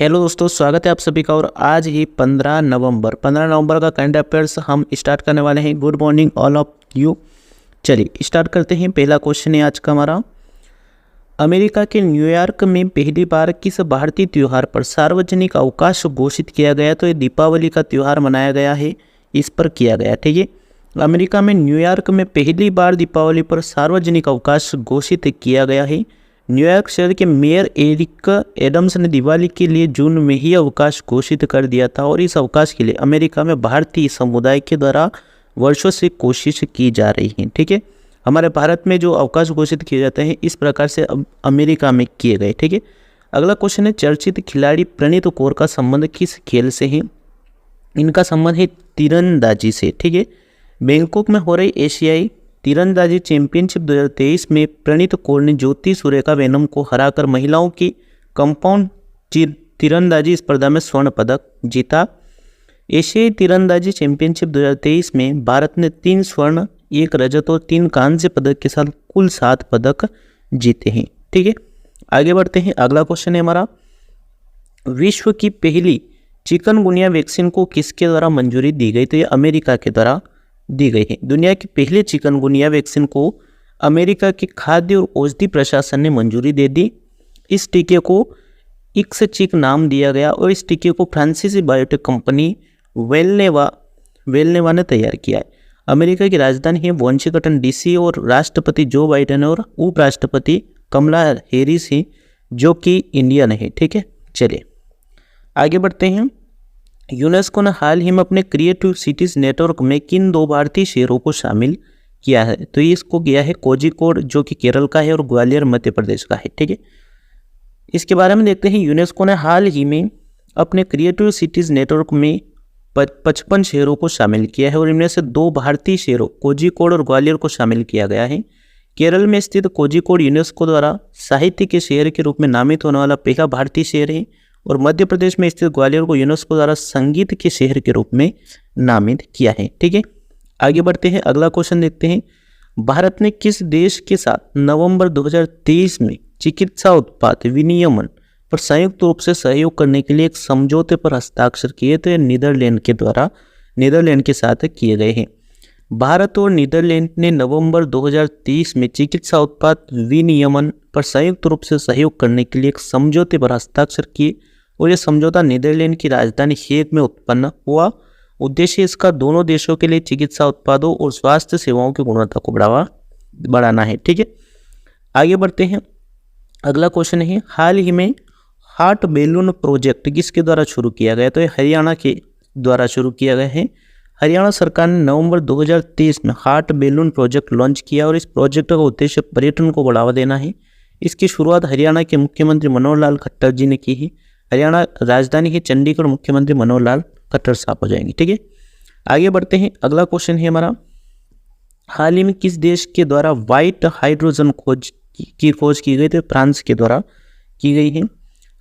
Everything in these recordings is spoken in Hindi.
हेलो दोस्तों, स्वागत है आप सभी का। और आज ही 15 नवंबर का करंट अफेयर्स हम स्टार्ट करने वाले हैं। Good morning all of you. चलिए स्टार्ट करते हैं। पहला क्वेश्चन है आज का हमारा, अमेरिका के न्यूयॉर्क में पहली बार किस भारतीय त्यौहार पर सार्वजनिक अवकाश घोषित किया गया? तो ये दीपावली का त्यौहार मनाया गया है, इस पर किया गया। ठीक है, अमेरिका में न्यूयॉर्क में पहली बार दीपावली पर सार्वजनिक अवकाश घोषित किया गया है। न्यूयॉर्क शहर के मेयर एरिक एडम्स ने दिवाली के लिए जून में ही अवकाश घोषित कर दिया था और इस अवकाश के लिए अमेरिका में भारतीय समुदाय के द्वारा वर्षों से कोशिश की जा रही है। ठीक है, हमारे भारत में जो अवकाश घोषित किए जाते हैं इस प्रकार से अब अमेरिका में किए गए। ठीक है, अगला क्वेश्चन है, चर्चित खिलाड़ी प्रणीत कौर का संबंध किस खेल से है? इनका संबंध है तीरंदाजी से। ठीक है, बैंकॉक में हो रही एशियाई तीरंदाजी चैंपियनशिप 2023 में प्रणीत कौर ने ज्योति सुरेखा वेनम को हराकर महिलाओं की कंपाउंड तीरंदाजी स्पर्धा में स्वर्ण पदक जीता। एशियाई तीरंदाजी चैंपियनशिप 2023 में भारत ने 3 स्वर्ण, 1 रजत और 3 कांस्य पदक के साथ कुल 7 पदक जीते हैं। ठीक है, आगे बढ़ते हैं। अगला क्वेश्चन है हमारा, विश्व की पहली चिकनगुनिया वैक्सीन को किसके द्वारा मंजूरी दी गई? तो ये अमेरिका के द्वारा दी गई है। दुनिया की पहले चिकनगुनिया वैक्सीन को अमेरिका के खाद्य और औषधि प्रशासन ने मंजूरी दे दी। इस टीके को इक्सचिक नाम दिया गया और इस टीके को फ्रांसीसी बायोटेक कंपनी वेलनेवा ने तैयार किया है। अमेरिका की राजधानी है वाशिंगटन डीसी और राष्ट्रपति जो बाइडेन और उपराष्ट्रपति कमला हैरिस है जो कि इंडियन है। ठीक है, चलिए आगे बढ़ते हैं। यूनेस्को ने हाल ही में अपने क्रिएटिव सिटीज़ नेटवर्क में किन 2 भारतीय शहरों को शामिल किया है? तो ये इसको किया है कोझिकोड जो कि केरल का है और ग्वालियर मध्य प्रदेश का है। ठीक है, इसके बारे में देखते हैं। यूनेस्को ने हाल ही में अपने क्रिएटिव सिटीज़ नेटवर्क में 55 शहरों को शामिल किया है और इनमें से 2 भारतीय शहरों कोझिकोड और ग्वालियर को शामिल किया गया है। केरल में स्थित कोझिकोड यूनेस्को द्वारा साहित्य के शहर के रूप में नामित होने वाला पहला भारतीय शहर है और मध्य प्रदेश में स्थित ग्वालियर को यूनेस्को द्वारा संगीत के शहर के रूप में नामित किया है। ठीक है, आगे बढ़ते हैं। अगला क्वेश्चन देखते हैं, भारत ने किस देश के साथ नवंबर 2023 में चिकित्सा उत्पाद विनियमन पर संयुक्त रूप से सहयोग करने के लिए एक समझौते पर हस्ताक्षर किए? तो नीदरलैंड के साथ किए गए हैं। भारत और नीदरलैंड ने नवंबर 2023 में चिकित्सा उत्पाद विनियमन पर संयुक्त रूप से सहयोग करने के लिए एक समझौते पर हस्ताक्षर किए और यह समझौता नीदरलैंड की राजधानी हेग में उत्पन्न हुआ। उद्देश्य इसका दोनों देशों के लिए चिकित्सा उत्पादों और स्वास्थ्य सेवाओं की गुणवत्ता को बढ़ाना है। ठीक है, आगे बढ़ते हैं। अगला क्वेश्चन है, हाल ही में हार्ट बैलून प्रोजेक्ट किसके द्वारा शुरू किया गया? तो ये हरियाणा के द्वारा शुरू किया गया है। हरियाणा सरकार ने नवंबर 2023 में हार्ट बैलून प्रोजेक्ट लॉन्च किया और इस प्रोजेक्ट का उद्देश्य पर्यटन को बढ़ावा देना है। इसकी शुरुआत हरियाणा के मुख्यमंत्री मनोहर लाल खट्टर जी ने की है। हरियाणा राजधानी है चंडीगढ़, मुख्यमंत्री मनोहर लाल खट्टर साहब हो जाएंगे। ठीक है, आगे बढ़ते हैं। अगला क्वेश्चन है हमारा, हाल ही में किस देश के द्वारा व्हाइट हाइड्रोजन खोज की गई? तो फ्रांस के द्वारा की गई है।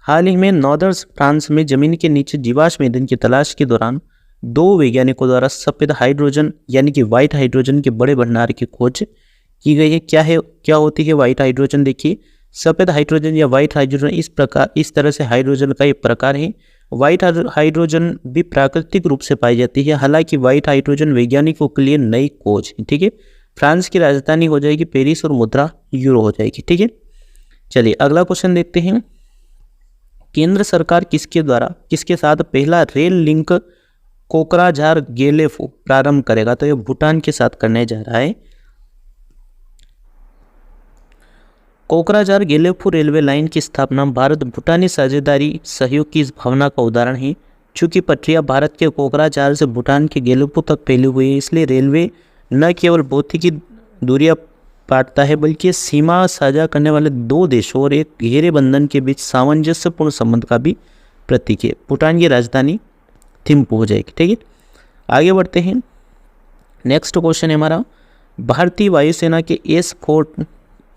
हाल ही में नॉर्दर्न फ्रांस में जमीन के नीचे जीवाश्म ईंधन की तलाश के दौरान 2 वैज्ञानिकों द्वारा सफेद हाइड्रोजन यानी कि व्हाइट हाइड्रोजन के बड़े भंडार की खोज की गई है। क्या होती है व्हाइट हाइड्रोजन? देखिए, सफेद हाइड्रोजन या व्हाइट हाइड्रोजन इस तरह से हाइड्रोजन का एक प्रकार है। व्हाइट हाइड्रोजन भी प्राकृतिक रूप से पाई जाती है, हालांकि व्हाइट हाइड्रोजन वैज्ञानिकों के लिए नई खोज है। ठीक है, फ्रांस की राजधानी हो जाएगी पेरिस और मुद्रा यूरो हो जाएगी। ठीक है, चलिए अगला क्वेश्चन देखते हैं। केंद्र सरकार किसके साथ पहला रेल लिंक कोकराझार गेलेफू प्रारंभ करेगा? तो ये भूटान के साथ करने जा रहा है। कोकराझार गेलेफू रेलवे लाइन की स्थापना भारत भूटानी साझेदारी सहयोग की इस भावना का उदाहरण है। चूंकि पटरियां भारत के कोकराझार से भूटान के गेलेफू तक फैली हुई है, इसलिए रेलवे न केवल भौतिकी दूरियां काटता है बल्कि सीमा साझा करने वाले 2 देशों और एक गहरे बंधन के बीच सामंजस्यपूर्ण संबंध का भी प्रतीक है। भूटान की राजधानी थिम्पू हो जाएगी। ठीक है, आगे बढ़ते हैं। नेक्स्ट क्वेश्चन है हमारा, भारतीय वायुसेना के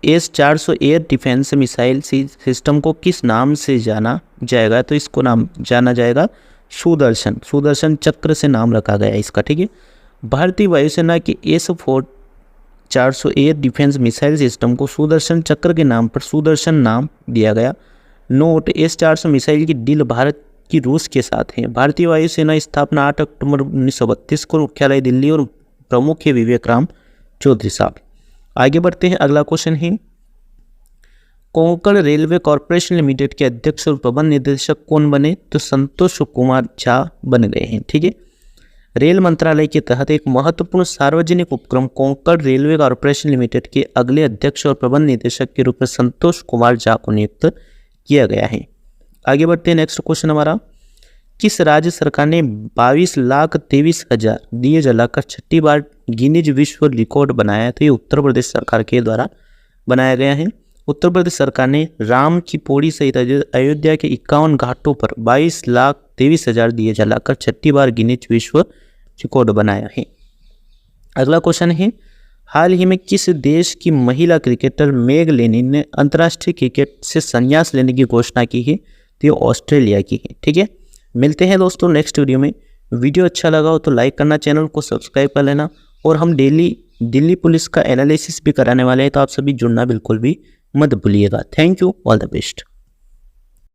S-400 air defence missile system को किस नाम से जाना जाएगा? तो इसको नाम जाना जाएगा सुदर्शन चक्र से नाम रखा गया है इसका। ठीक है, भारतीय वायुसेना के S-400 air defence missile system को सुदर्शन चक्र के नाम पर सुदर्शन नाम दिया गया। नोट S-400 मिसाइल की डील भारत की रूस के साथ है। भारतीय वायुसेना स्थापना 8 अक्टूबर 1932 को, मुख्यालय दिल्ली और प्रमुख है विवेक राम चौधरी साहब। आगे बढ़ते हैं, अगला क्वेश्चन है कोंकण रेलवे कॉरपोरेशन लिमिटेड के अध्यक्ष और प्रबंध निदेशक कौन बने? तो संतोष कुमार झा बन गए हैं। ठीक है, रेल मंत्रालय के तहत एक महत्वपूर्ण सार्वजनिक उपक्रम कोंकण रेलवे कॉरपोरेशन लिमिटेड के अगले अध्यक्ष और प्रबंध निदेशक के रूप में संतोष कुमार झा को नियुक्त किया गया है। आगे बढ़ते हैं, नेक्स्ट क्वेश्चन हमारा, किस राज्य सरकार ने 22,23,000 दिए जलाकर छठी बार गिनीज विश्व रिकॉर्ड बनाया? तो ये उत्तर प्रदेश सरकार के द्वारा बनाया गया है। उत्तर प्रदेश सरकार ने राम की पौड़ी सहित अयोध्या के 51 घाटों पर 22,23,000 दिए जलाकर छठी बार गिनीज विश्व रिकॉर्ड बनाया है। अगला क्वेश्चन है, हाल ही में किस देश की महिला क्रिकेटर मेग लेनिन ने अंतर्राष्ट्रीय क्रिकेट से संन्यास लेने की घोषणा की है? तो ये ऑस्ट्रेलिया की है। ठीक है, मिलते हैं दोस्तों नेक्स्ट वीडियो में। वीडियो अच्छा लगा हो तो लाइक करना, चैनल को सब्सक्राइब कर लेना, और हम डेली दिल्ली पुलिस का एनालिसिस भी कराने वाले हैं, तो आप सभी जुड़ना बिल्कुल भी मत भूलिएगा। Thank you, all the best.